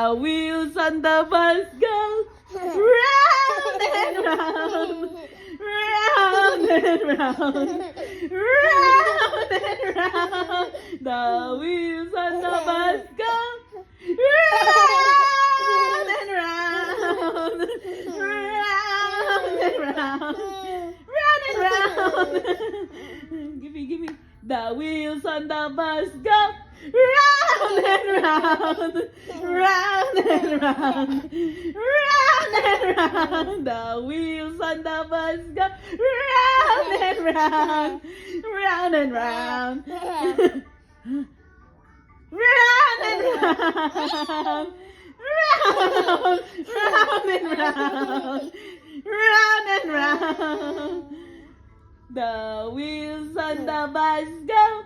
The wheels on the bus go round and round, round and round, round and round. The wheels on the bus go round and round, round and round, round and round. Give me. The wheels on the bus go round and round, round and round, round and round. The wheels on the bus go round and round, round and round, round and round, round and round, round and round. The wheels on the bus go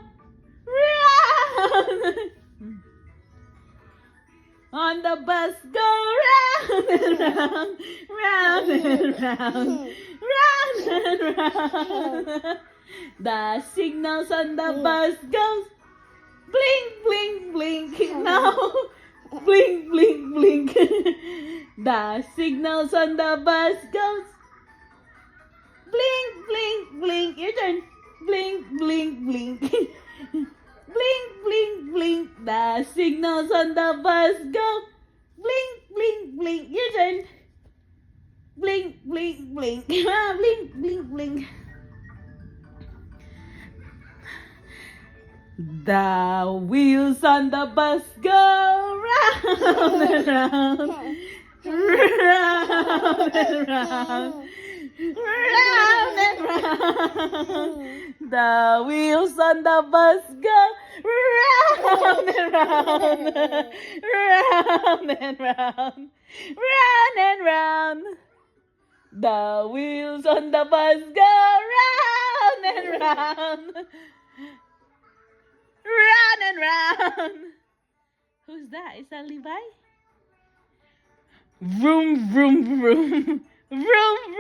round. On the bus go round and round, round and round, round and round. The signals on the bus goes blink, blink, blink. Now, blink, blink, blink. The signals on the bus goes blink, blink, blink. Your turn. Blink, blink, blink. Blink, blink, blink. The signals on the bus go blink, blink, blink. Your turn. Blink, blink, blink. Blink, blink, blink. The wheels on the bus go round and round, round and round, round and round. The wheels on the bus go round and round, round and round, round and round. The wheels on the bus go round and round, round and round. Who's that? Is that Levi? Vroom, vroom, vroom. Vroom,